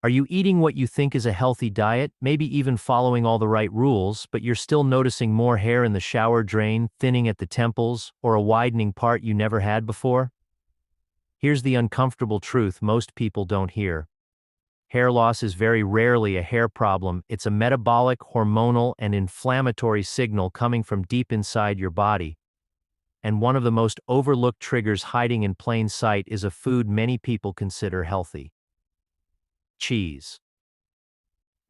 Are you eating what you think is a healthy diet, maybe even following all the right rules, but you're still noticing more hair in the shower drain, thinning at the temples, or a widening part you never had before? Here's the uncomfortable truth most people don't hear. Hair loss is very rarely a hair problem. It's a metabolic, hormonal, and inflammatory signal coming from deep inside your body. And one of the most overlooked triggers hiding in plain sight is a food many people consider healthy: cheese.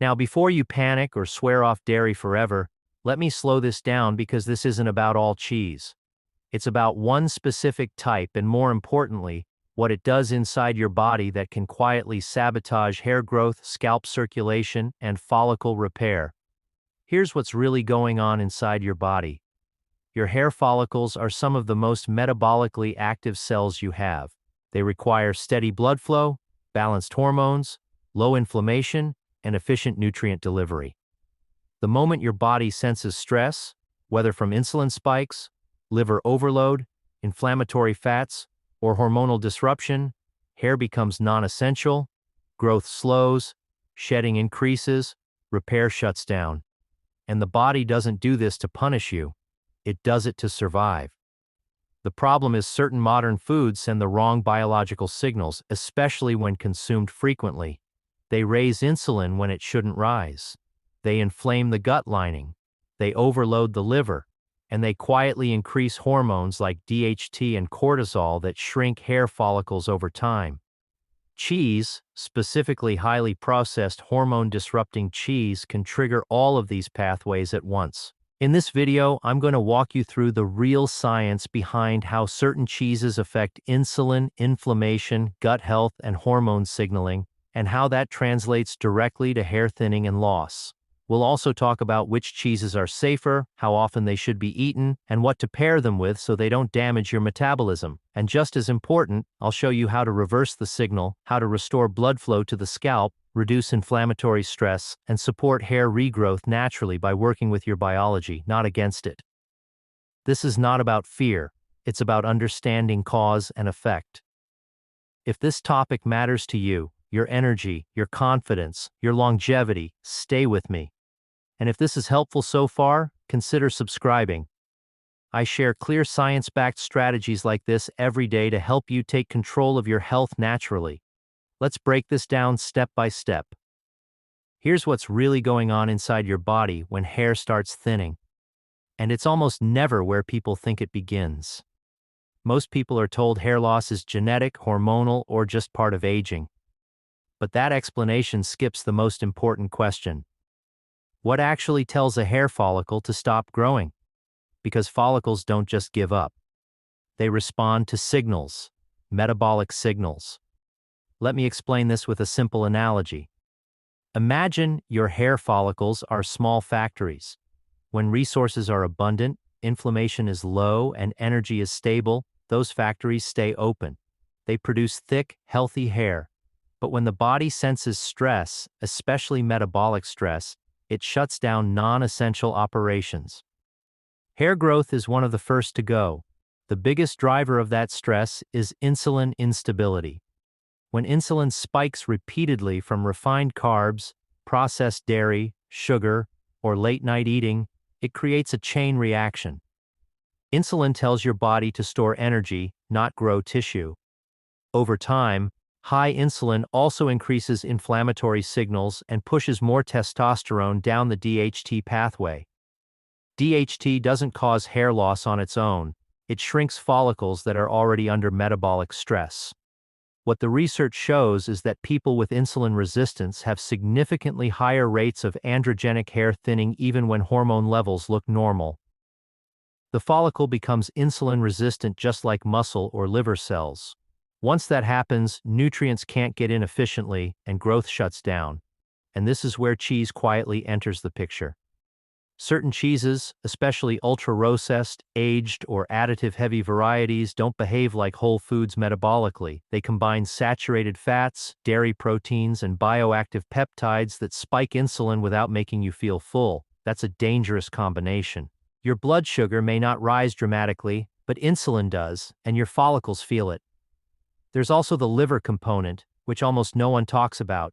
Now, before you panic or swear off dairy forever, let me slow this down because this isn't about all cheese. It's about one specific type and, more importantly, what it does inside your body that can quietly sabotage hair growth, scalp circulation, and follicle repair. Here's what's really going on inside your body. Your hair follicles are some of the most metabolically active cells you have. They require steady blood flow, balanced hormones, low inflammation, and efficient nutrient delivery. The moment your body senses stress, whether from insulin spikes, liver overload, inflammatory fats, or hormonal disruption, hair becomes non-essential, growth slows, shedding increases, repair shuts down. And the body doesn't do this to punish you. It does it to survive. The problem is certain modern foods send the wrong biological signals, especially when consumed frequently. They raise insulin when it shouldn't rise. They inflame the gut lining. They overload the liver. And they quietly increase hormones like DHT and cortisol that shrink hair follicles over time. Cheese, specifically highly processed hormone-disrupting cheese, can trigger all of these pathways at once. In this video, I'm going to walk you through the real science behind how certain cheeses affect insulin, inflammation, gut health, and hormone signaling, and how that translates directly to hair thinning and loss. We'll also talk about which cheeses are safer, how often they should be eaten, and what to pair them with so they don't damage your metabolism. And just as important, I'll show you how to reverse the signal, how to restore blood flow to the scalp, reduce inflammatory stress, and support hair regrowth naturally by working with your biology, not against it. This is not about fear, it's about understanding cause and effect. If this topic matters to you, your energy, your confidence, your longevity, stay with me. And if this is helpful so far, consider subscribing. I share clear science-backed strategies like this every day to help you take control of your health naturally. Let's break this down step by step. Here's what's really going on inside your body when hair starts thinning. And it's almost never where people think it begins. Most people are told hair loss is genetic, hormonal, or just part of aging. But that explanation skips the most important question. What actually tells a hair follicle to stop growing? Because follicles don't just give up. They respond to signals, metabolic signals. Let me explain this with a simple analogy. Imagine your hair follicles are small factories. When resources are abundant, inflammation is low, and energy is stable, those factories stay open. They produce thick, healthy hair. But when the body senses stress, especially metabolic stress, it shuts down non-essential operations. Hair growth is one of the first to go. The biggest driver of that stress is insulin instability. When insulin spikes repeatedly from refined carbs, processed dairy, sugar, or late-night eating, it creates a chain reaction. Insulin tells your body to store energy, not grow tissue. Over time, high insulin also increases inflammatory signals and pushes more testosterone down the DHT pathway. DHT doesn't cause hair loss on its own. It shrinks follicles that are already under metabolic stress. What the research shows is that people with insulin resistance have significantly higher rates of androgenic hair thinning even when hormone levels look normal. The follicle becomes insulin resistant just like muscle or liver cells. Once that happens, nutrients can't get in efficiently and growth shuts down. And this is where cheese quietly enters the picture. Certain cheeses, especially ultra-processed, aged, or additive-heavy varieties, don't behave like whole foods metabolically. They combine saturated fats, dairy proteins, and bioactive peptides that spike insulin without making you feel full. That's a dangerous combination. Your blood sugar may not rise dramatically, but insulin does, and your follicles feel it. There's also the liver component, which almost no one talks about.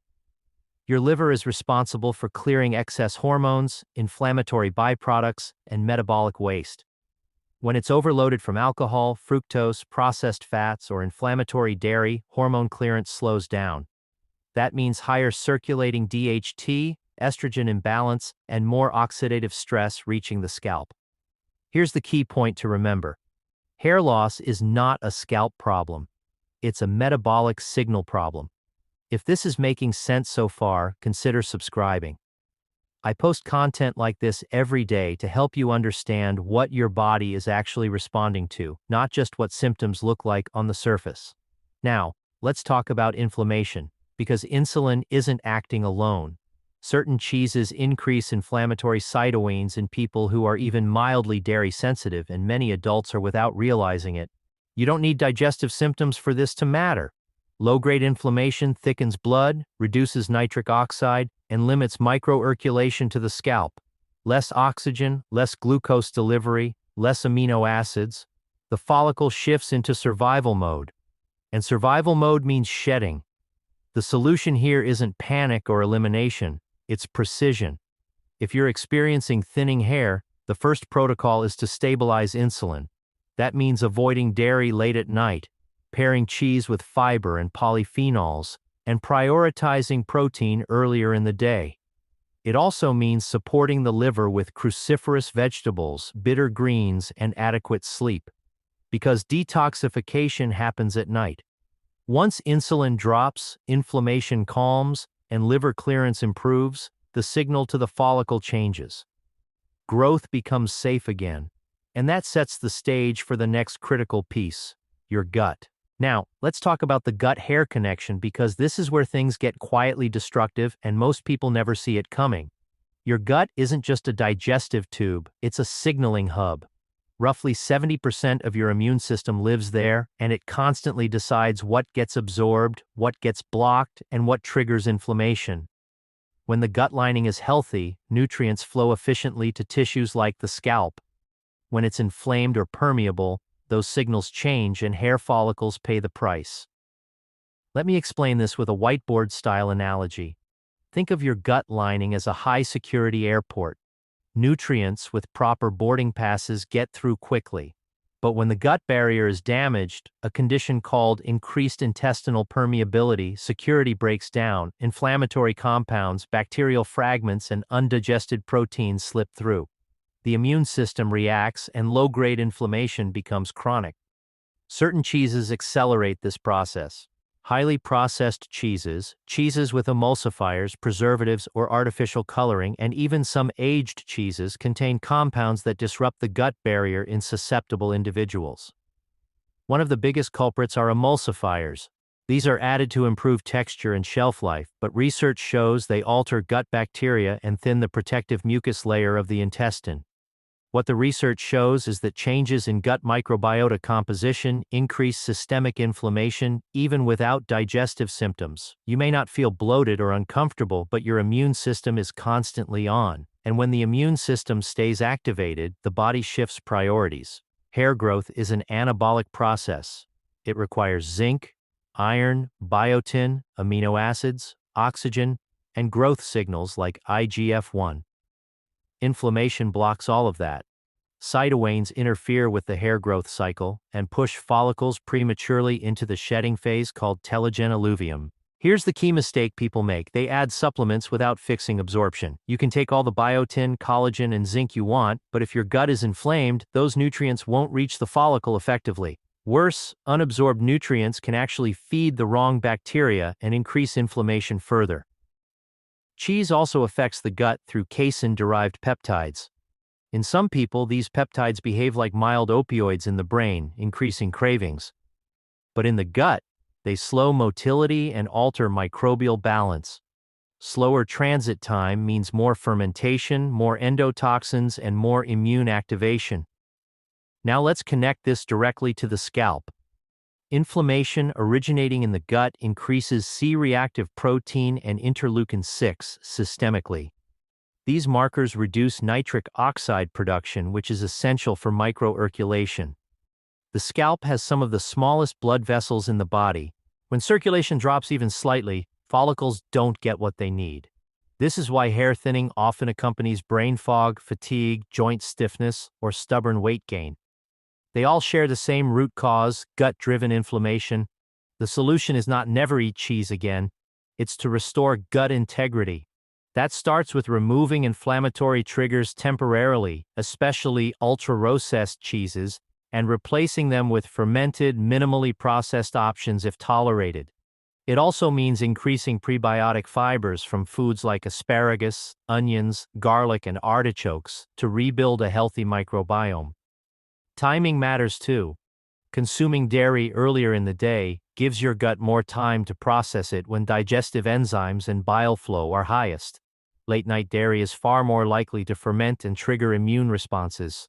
Your liver is responsible for clearing excess hormones, inflammatory byproducts, and metabolic waste. When it's overloaded from alcohol, fructose, processed fats, or inflammatory dairy, hormone clearance slows down. That means higher circulating DHT, estrogen imbalance, and more oxidative stress reaching the scalp. Here's the key point to remember. Hair loss is not a scalp problem. It's a metabolic signal problem. If this is making sense so far, consider subscribing. I post content like this every day to help you understand what your body is actually responding to, not just what symptoms look like on the surface. Now, let's talk about inflammation, because insulin isn't acting alone. Certain cheeses increase inflammatory cytokines in people who are even mildly dairy sensitive, and many adults are without realizing it. You don't need digestive symptoms for this to matter. Low-grade inflammation thickens blood, reduces nitric oxide, and limits microirculation to the scalp. Less oxygen, less glucose delivery, less amino acids. The follicle shifts into survival mode. And survival mode means shedding. The solution here isn't panic or elimination, it's precision. If you're experiencing thinning hair, the first protocol is to stabilize insulin. That means avoiding dairy late at night, pairing cheese with fiber and polyphenols, and prioritizing protein earlier in the day. It also means supporting the liver with cruciferous vegetables, bitter greens, and adequate sleep. Because detoxification happens at night. Once insulin drops, inflammation calms, and liver clearance improves, the signal to the follicle changes. Growth becomes safe again, and that sets the stage for the next critical piece, your gut. Now, let's talk about the gut-hair connection, because this is where things get quietly destructive and most people never see it coming. Your gut isn't just a digestive tube, it's a signaling hub. Roughly 70% of your immune system lives there, and it constantly decides what gets absorbed, what gets blocked, and what triggers inflammation. When the gut lining is healthy, nutrients flow efficiently to tissues like the scalp. When it's inflamed or permeable, those signals change and hair follicles pay the price. Let me explain this with a whiteboard-style analogy. Think of your gut lining as a high-security airport. Nutrients with proper boarding passes get through quickly. But when the gut barrier is damaged, a condition called increased intestinal permeability, security breaks down, inflammatory compounds, bacterial fragments, and undigested proteins slip through. The immune system reacts and low-grade inflammation becomes chronic. Certain cheeses accelerate this process. Highly processed cheeses, cheeses with emulsifiers, preservatives, or artificial coloring, and even some aged cheeses contain compounds that disrupt the gut barrier in susceptible individuals. One of the biggest culprits are emulsifiers. These are added to improve texture and shelf life, but research shows they alter gut bacteria and thin the protective mucus layer of the intestine. What the research shows is that changes in gut microbiota composition increase systemic inflammation even without digestive symptoms. You may not feel bloated or uncomfortable, but your immune system is constantly on. And when the immune system stays activated, the body shifts priorities. Hair growth is an anabolic process. It requires zinc, iron, biotin, amino acids, oxygen, and growth signals like IGF-1. Inflammation blocks all of that. Cytokines interfere with the hair growth cycle and push follicles prematurely into the shedding phase called telogen alluvium. Here's the key mistake people make. They add supplements without fixing absorption. You can take all the biotin, collagen, and zinc you want, but if your gut is inflamed, those nutrients won't reach the follicle effectively. Worse, unabsorbed nutrients can actually feed the wrong bacteria and increase inflammation further. Cheese also affects the gut through casein-derived peptides. In some people, these peptides behave like mild opioids in the brain, increasing cravings. But in the gut, they slow motility and alter microbial balance. Slower transit time means more fermentation, more endotoxins, and more immune activation. Now let's connect this directly to the scalp. Inflammation originating in the gut increases C-reactive protein and interleukin-6 systemically. These markers reduce nitric oxide production, which is essential for microirculation. The scalp has some of the smallest blood vessels in the body. When circulation drops even slightly, follicles don't get what they need. This is why hair thinning often accompanies brain fog, fatigue, joint stiffness, or stubborn weight gain. They all share the same root cause, gut-driven inflammation. The solution is not never eat cheese again. It's to restore gut integrity. That starts with removing inflammatory triggers temporarily, especially ultra-processed cheeses, and replacing them with fermented, minimally processed options if tolerated. It also means increasing prebiotic fibers from foods like asparagus, onions, garlic, and artichokes to rebuild a healthy microbiome. Timing matters too. Consuming dairy earlier in the day gives your gut more time to process it when digestive enzymes and bile flow are highest. Late-night dairy is far more likely to ferment and trigger immune responses.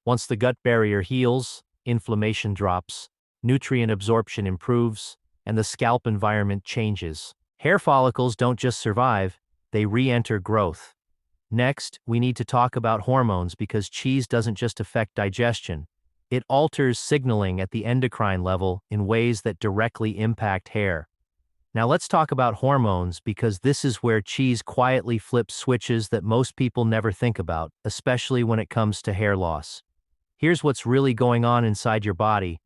Once the gut barrier heals, inflammation drops, nutrient absorption improves, and the scalp environment changes. Hair follicles don't just survive, they re-enter growth. Next, we need to talk about hormones because cheese doesn't just affect digestion. It alters signaling at the endocrine level in ways that directly impact hair. Now let's talk about hormones because this is where cheese quietly flips switches that most people never think about, especially when it comes to hair loss. Here's what's really going on inside your body.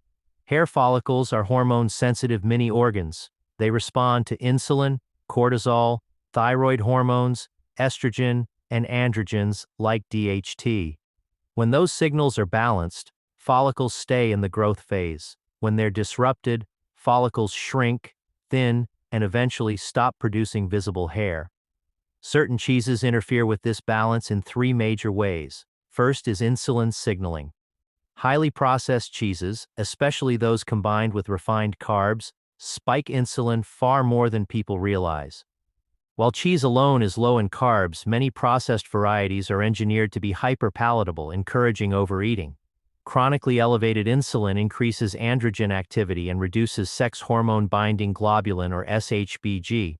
Hair follicles are hormone-sensitive mini organs. They respond to insulin, cortisol, thyroid hormones, estrogen, and androgens like DHT. When those signals are balanced, follicles stay in the growth phase. When they're disrupted, follicles shrink, thin, and eventually stop producing visible hair. Certain cheeses interfere with this balance in three major ways. First is insulin signaling. Highly processed cheeses, especially those combined with refined carbs, spike insulin far more than people realize. While cheese alone is low in carbs, many processed varieties are engineered to be hyperpalatable, encouraging overeating. Chronically elevated insulin increases androgen activity and reduces sex hormone-binding globulin or SHBG.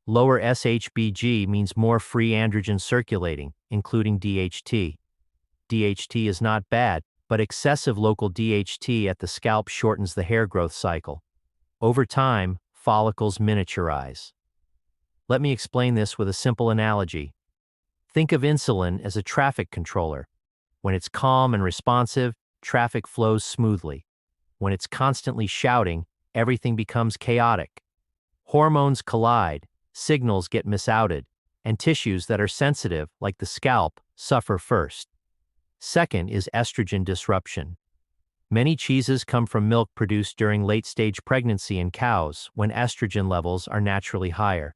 Lower SHBG means more free androgen circulating, including DHT. DHT is not bad, but excessive local DHT at the scalp shortens the hair growth cycle. Over time, follicles miniaturize. Let me explain this with a simple analogy. Think of insulin as a traffic controller. When it's calm and responsive, traffic flows smoothly. When it's constantly shouting, everything becomes chaotic. Hormones collide, signals get misouted, and tissues that are sensitive, like the scalp, suffer first. Second is estrogen disruption. Many cheeses come from milk produced during late-stage pregnancy in cows when estrogen levels are naturally higher.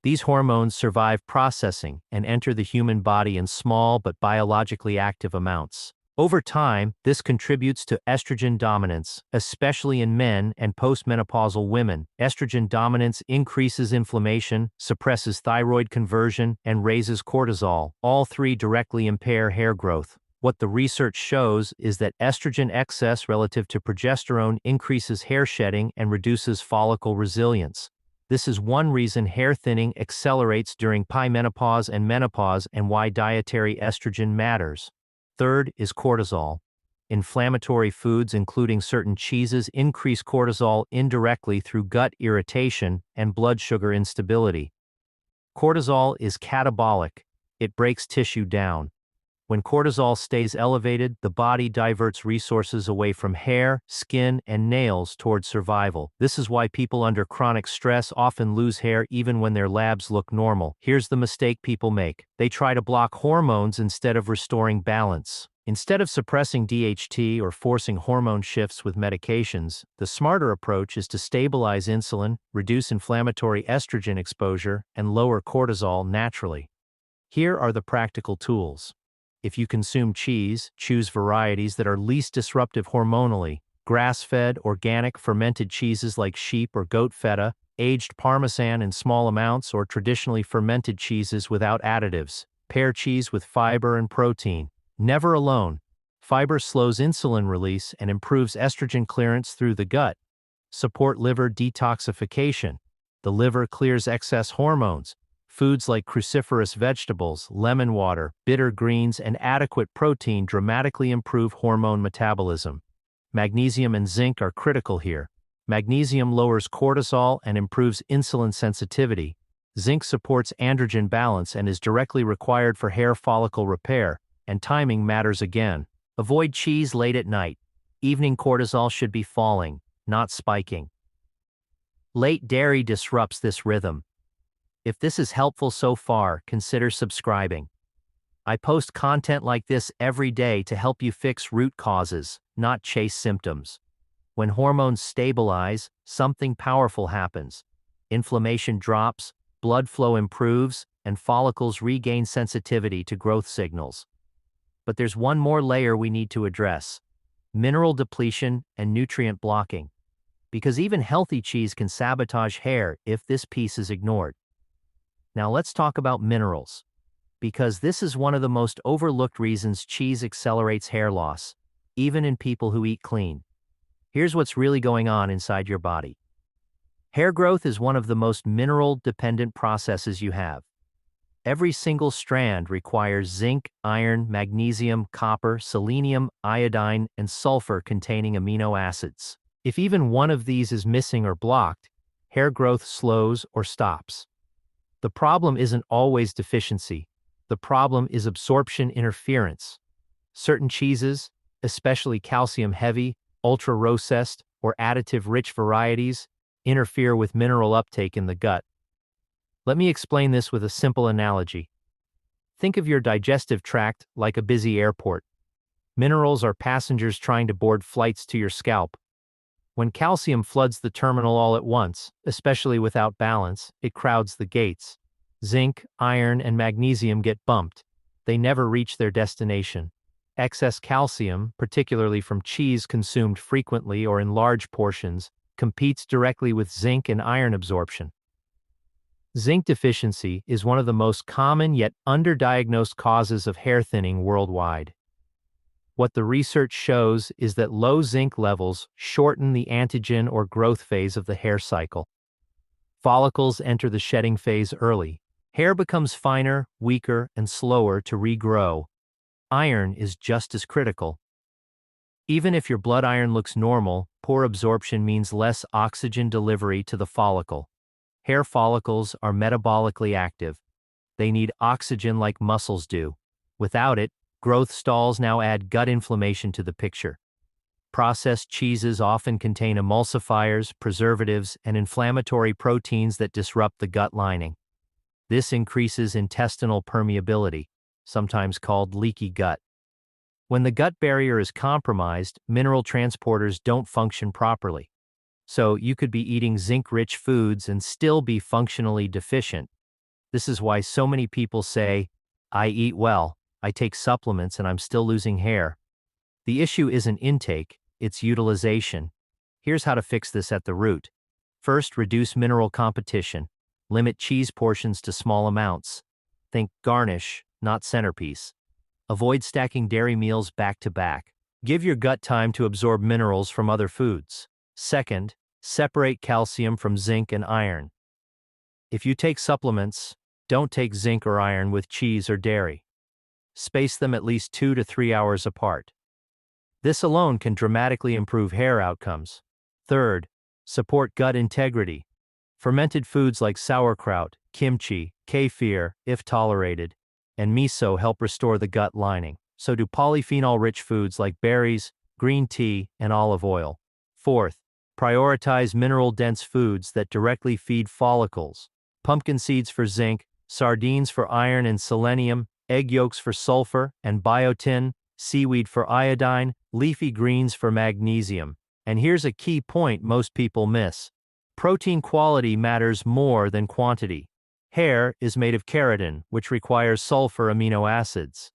These hormones survive processing and enter the human body in small but biologically active amounts. Over time, this contributes to estrogen dominance, especially in men and postmenopausal women. Estrogen dominance increases inflammation, suppresses thyroid conversion, and raises cortisol. All three directly impair hair growth. What the research shows is that estrogen excess relative to progesterone increases hair shedding and reduces follicle resilience. This is one reason hair thinning accelerates during perimenopause and menopause and why dietary estrogen matters. Third is cortisol. Inflammatory foods, including certain cheeses, increase cortisol indirectly through gut irritation and blood sugar instability. Cortisol is catabolic. It breaks tissue down. When cortisol stays elevated, the body diverts resources away from hair, skin, and nails toward survival. This is why people under chronic stress often lose hair even when their labs look normal. Here's the mistake people make. They try to block hormones instead of restoring balance. Instead of suppressing DHT or forcing hormone shifts with medications, the smarter approach is to stabilize insulin, reduce inflammatory estrogen exposure, and lower cortisol naturally. Here are the practical tools. If you consume cheese, choose varieties that are least disruptive hormonally. Grass-fed, organic, fermented cheeses like sheep or goat feta, aged Parmesan in small amounts, or traditionally fermented cheeses without additives. Pair cheese with fiber and protein. Never alone. Fiber slows insulin release and improves estrogen clearance through the gut. Support liver detoxification. The liver clears excess hormones. Foods like cruciferous vegetables, lemon water, bitter greens, and adequate protein dramatically improve hormone metabolism. Magnesium and zinc are critical here. Magnesium lowers cortisol and improves insulin sensitivity. Zinc supports androgen balance and is directly required for hair follicle repair, and timing matters again. Avoid cheese late at night. Evening cortisol should be falling, not spiking. Late dairy disrupts this rhythm. If this is helpful so far, consider subscribing. I post content like this every day to help you fix root causes, not chase symptoms. When hormones stabilize, something powerful happens. Inflammation drops, blood flow improves, and follicles regain sensitivity to growth signals. But there's one more layer we need to address: mineral depletion and nutrient blocking. Because even healthy cheese can sabotage hair if this piece is ignored. Now let's talk about minerals, because this is one of the most overlooked reasons cheese accelerates hair loss, even in people who eat clean. Here's what's really going on inside your body. Hair growth is one of the most mineral-dependent processes you have. Every single strand requires zinc, iron, magnesium, copper, selenium, iodine, and sulfur-containing amino acids. If even one of these is missing or blocked, hair growth slows or stops. The problem isn't always deficiency. The problem is absorption interference. Certain cheeses, especially calcium-heavy, ultra-processed, or additive-rich varieties, interfere with mineral uptake in the gut. Let me explain this with a simple analogy. Think of your digestive tract like a busy airport. Minerals are passengers trying to board flights to your scalp. When calcium floods the terminal all at once, especially without balance, it crowds the gates. Zinc, iron, and magnesium get bumped. They never reach their destination. Excess calcium, particularly from cheese consumed frequently or in large portions, competes directly with zinc and iron absorption. Zinc deficiency is one of the most common yet underdiagnosed causes of hair thinning worldwide. What the research shows is that low zinc levels shorten the anagen or growth phase of the hair cycle. Follicles enter the shedding phase early. Hair becomes finer, weaker, and slower to regrow. Iron is just as critical. Even if your blood iron looks normal, poor absorption means less oxygen delivery to the follicle. Hair follicles are metabolically active. They need oxygen like muscles do. Without it, growth stalls. Now add gut inflammation to the picture. Processed cheeses often contain emulsifiers, preservatives, and inflammatory proteins that disrupt the gut lining. This increases intestinal permeability, sometimes called leaky gut. When the gut barrier is compromised, mineral transporters don't function properly. So you could be eating zinc-rich foods and still be functionally deficient. This is why so many people say, "I eat well, I take supplements, and I'm still losing hair." The issue isn't intake, it's utilization. Here's how to fix this at the root. First, reduce mineral competition. Limit cheese portions to small amounts. Think garnish, not centerpiece. Avoid stacking dairy meals back to back. Give your gut time to absorb minerals from other foods. Second, separate calcium from zinc and iron. If you take supplements, don't take zinc or iron with cheese or dairy. Space them at least 2 to 3 hours apart. This alone can dramatically improve hair outcomes. Third, support gut integrity. Fermented foods like sauerkraut, kimchi, kefir, if tolerated, and miso help restore the gut lining. So do polyphenol-rich foods like berries, green tea, and olive oil. Fourth, prioritize mineral-dense foods that directly feed follicles. Pumpkin seeds for zinc, sardines for iron and selenium, egg yolks for sulfur and biotin, seaweed for iodine, leafy greens for magnesium. And here's a key point most people miss. Protein quality matters more than quantity. Hair is made of keratin, which requires sulfur amino acids.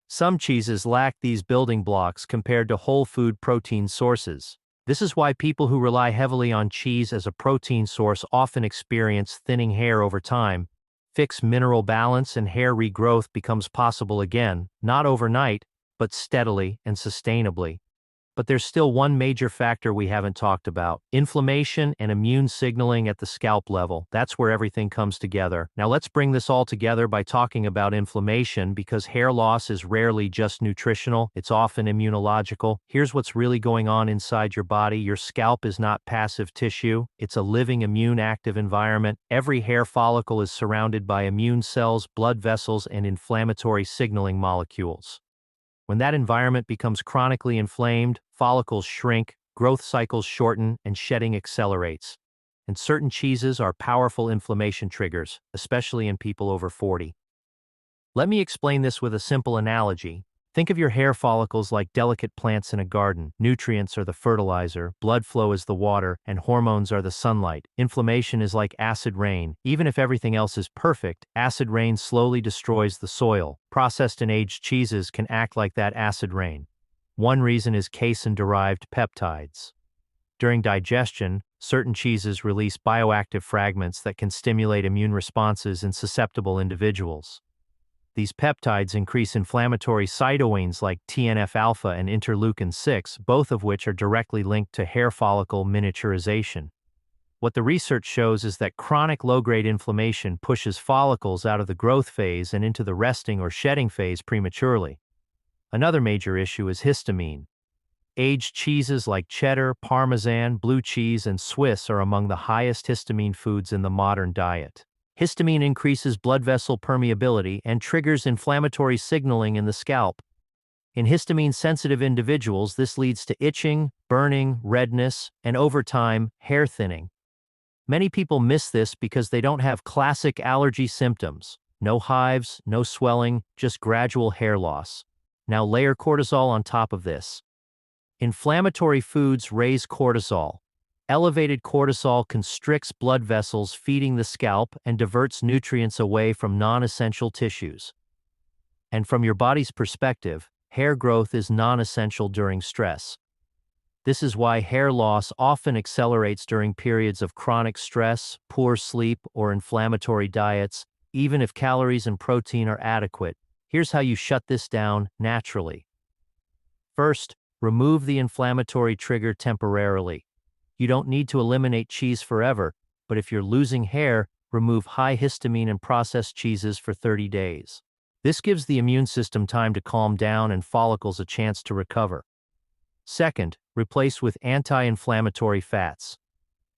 Some cheeses lack these building blocks compared to whole food protein sources. This is why people who rely heavily on cheese as a protein source often experience thinning hair over time. Fix mineral balance and hair regrowth becomes possible again, not overnight, but steadily and sustainably. But there's still one major factor we haven't talked about: inflammation and immune signaling at the scalp level. That's where everything comes together. Now let's bring this all together by talking about inflammation, because hair loss is rarely just nutritional, it's often immunological. Here's what's really going on inside your body. Your scalp is not passive tissue, it's a living immune active environment. Every hair follicle is surrounded by immune cells, blood vessels, and inflammatory signaling molecules. When that environment becomes chronically inflamed, follicles shrink, growth cycles shorten, and shedding accelerates. And certain cheeses are powerful inflammation triggers, especially in people over 40. Let me explain this with a simple analogy. Think of your hair follicles like delicate plants in a garden. Nutrients are the fertilizer, blood flow is the water, and hormones are the sunlight. Inflammation is like acid rain. Even if everything else is perfect, acid rain slowly destroys the soil. Processed and aged cheeses can act like that acid rain. One reason is casein-derived peptides. During digestion, certain cheeses release bioactive fragments that can stimulate immune responses in susceptible individuals. These peptides increase inflammatory cytokines like TNF-alpha and interleukin-6, both of which are directly linked to hair follicle miniaturization. What the research shows is that chronic low-grade inflammation pushes follicles out of the growth phase and into the resting or shedding phase prematurely. Another major issue is histamine. Aged cheeses like cheddar, Parmesan, blue cheese, and Swiss are among the highest histamine foods in the modern diet. Histamine increases blood vessel permeability and triggers inflammatory signaling in the scalp. In histamine-sensitive individuals, this leads to itching, burning, redness, and over time, hair thinning. Many people miss this because they don't have classic allergy symptoms. No hives, no swelling, just gradual hair loss. Now layer cortisol on top of this. Inflammatory foods raise cortisol. Elevated cortisol constricts blood vessels feeding the scalp and diverts nutrients away from non-essential tissues. And from your body's perspective, hair growth is non-essential during stress. This is why hair loss often accelerates during periods of chronic stress, poor sleep, or inflammatory diets, even if calories and protein are adequate. Here's how you shut this down naturally. First, remove the inflammatory trigger temporarily. You don't need to eliminate cheese forever, but if you're losing hair, remove high histamine and processed cheeses for 30 days. This gives the immune system time to calm down and follicles a chance to recover. Second, replace with anti-inflammatory fats.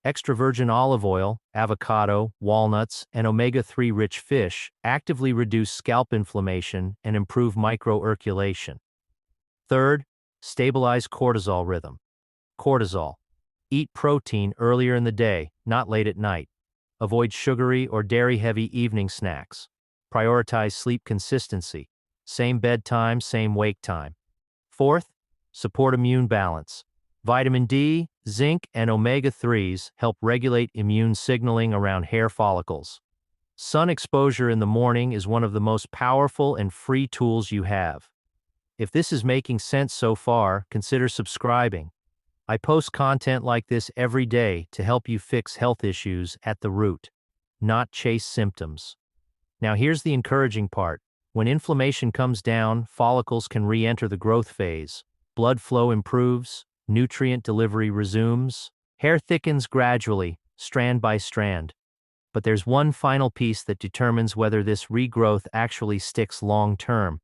Extra virgin olive oil, avocado, walnuts, and omega-3 rich fish actively reduce scalp inflammation and improve microirculation. Third, stabilize cortisol rhythm. Cortisol. Eat protein earlier in the day, not late at night. Avoid sugary or dairy-heavy evening snacks. Prioritize sleep consistency. Same bedtime, same wake time. Fourth, support immune balance. Vitamin D, zinc, and omega-3s help regulate immune signaling around hair follicles. Sun exposure in the morning is one of the most powerful and free tools you have. If this is making sense so far, consider subscribing. I post content like this every day to help you fix health issues at the root, not chase symptoms. Now here's the encouraging part. When inflammation comes down, follicles can re-enter the growth phase. Blood flow improves, nutrient delivery resumes, hair thickens gradually, strand by strand. But there's one final piece that determines whether this regrowth actually sticks long-term.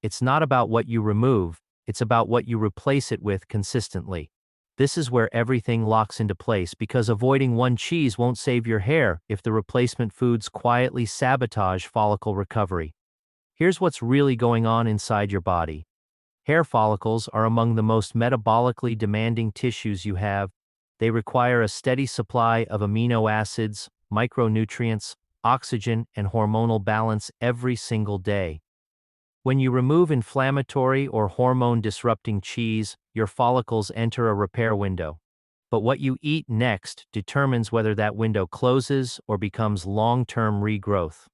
It's not about what you remove, it's about what you replace it with consistently. This is where everything locks into place, because avoiding one cheese won't save your hair if the replacement foods quietly sabotage follicle recovery. Here's what's really going on inside your body. Hair follicles are among the most metabolically demanding tissues you have. They require a steady supply of amino acids, micronutrients, oxygen, and hormonal balance every single day. When you remove inflammatory or hormone-disrupting cheese, your follicles enter a repair window. But what you eat next determines whether that window closes or becomes long-term regrowth.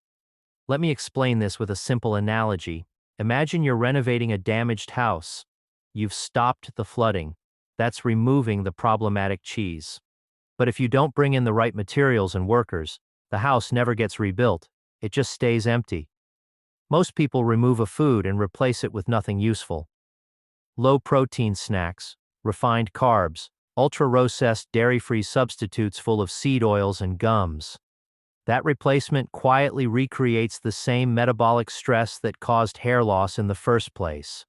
Let me explain this with a simple analogy. Imagine you're renovating a damaged house. You've stopped the flooding. That's removing the problematic cheese. But if you don't bring in the right materials and workers, the house never gets rebuilt. It just stays empty. Most people remove a food and replace it with nothing useful. Low-protein snacks, refined carbs, ultra-processed dairy-free substitutes full of seed oils and gums. That replacement quietly recreates the same metabolic stress that caused hair loss in the first place.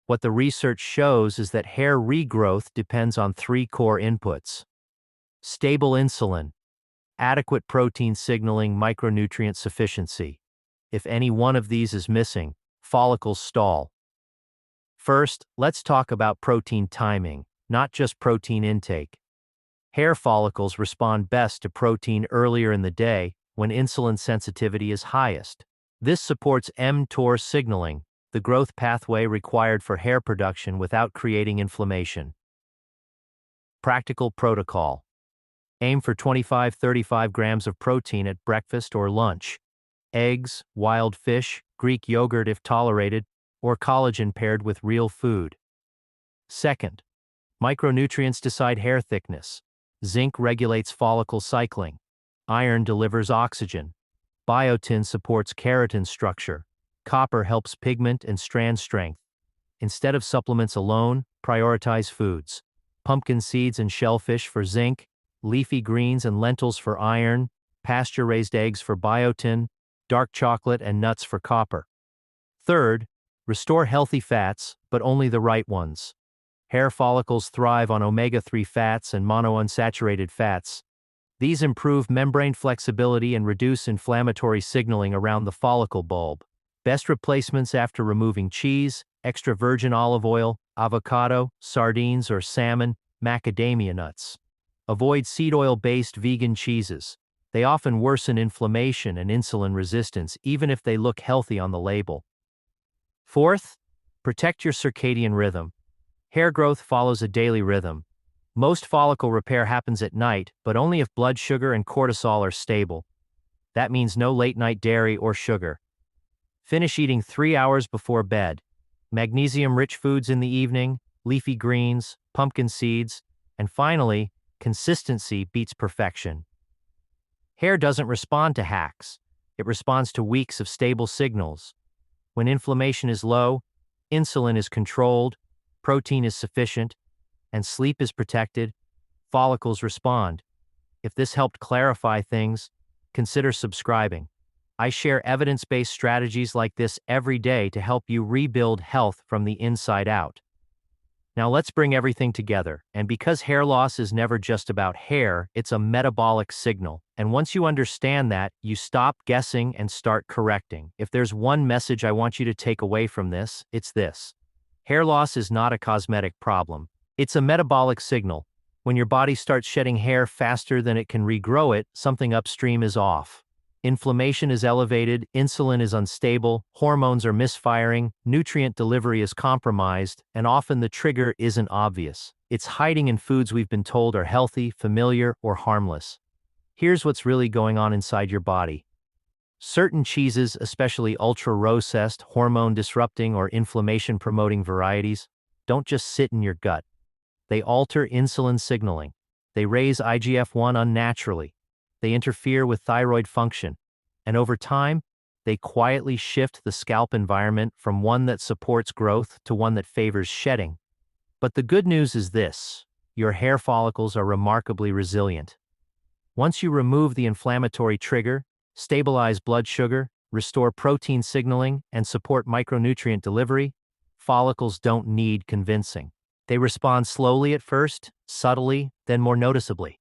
What the research shows is that hair regrowth depends on three core inputs: stable insulin, adequate protein signaling, micronutrient sufficiency. If any one of these is missing, follicles stall. First, let's talk about protein timing, not just protein intake. Hair follicles respond best to protein earlier in the day when insulin sensitivity is highest. This supports mTOR signaling, the growth pathway required for hair production without creating inflammation. Practical protocol. Aim for 25-35 grams of protein at breakfast or lunch. Eggs, wild fish, Greek yogurt if tolerated, or collagen paired with real food. Second, micronutrients decide hair thickness. Zinc regulates follicle cycling. Iron delivers oxygen. Biotin supports keratin structure. Copper helps pigment and strand strength. Instead of supplements alone, prioritize foods: pumpkin seeds and shellfish for zinc, leafy greens and lentils for iron, pasture-raised eggs for biotin, dark chocolate and nuts for copper. Third, restore healthy fats, but only the right ones. Hair follicles thrive on omega-3 fats and monounsaturated fats. These improve membrane flexibility and reduce inflammatory signaling around the follicle bulb. Best replacements after removing cheese, extra virgin olive oil, avocado, sardines or salmon, macadamia nuts. Avoid seed oil-based vegan cheeses. They often worsen inflammation and insulin resistance even if they look healthy on the label. Fourth, protect your circadian rhythm. Hair growth follows a daily rhythm. Most follicle repair happens at night, but only if blood sugar and cortisol are stable. That means no late-night dairy or sugar. Finish eating 3 hours before bed. Magnesium-rich foods in the evening, leafy greens, pumpkin seeds, and finally, consistency beats perfection. Hair doesn't respond to hacks. It responds to weeks of stable signals. When inflammation is low, insulin is controlled, protein is sufficient, and sleep is protected, follicles respond. If this helped clarify things, consider subscribing. I share evidence-based strategies like this every day to help you rebuild health from the inside out. Now let's bring everything together, and because hair loss is never just about hair, it's a metabolic signal. And once you understand that, you stop guessing and start correcting. If there's one message I want you to take away from this, it's this: hair loss is not a cosmetic problem. It's a metabolic signal. When your body starts shedding hair faster than it can regrow it, something upstream is off. Inflammation is elevated, insulin is unstable, hormones are misfiring, nutrient delivery is compromised, and often the trigger isn't obvious. It's hiding in foods we've been told are healthy, familiar, or harmless. Here's what's really going on inside your body. Certain cheeses, especially ultra-processed, hormone-disrupting, or inflammation-promoting varieties, don't just sit in your gut. They alter insulin signaling. They raise IGF-1 unnaturally. They interfere with thyroid function. And over time, they quietly shift the scalp environment from one that supports growth to one that favors shedding. But the good news is this: your hair follicles are remarkably resilient. Once you remove the inflammatory trigger, stabilize blood sugar, restore protein signaling, and support micronutrient delivery, follicles don't need convincing. They respond slowly at first, subtly, then more noticeably.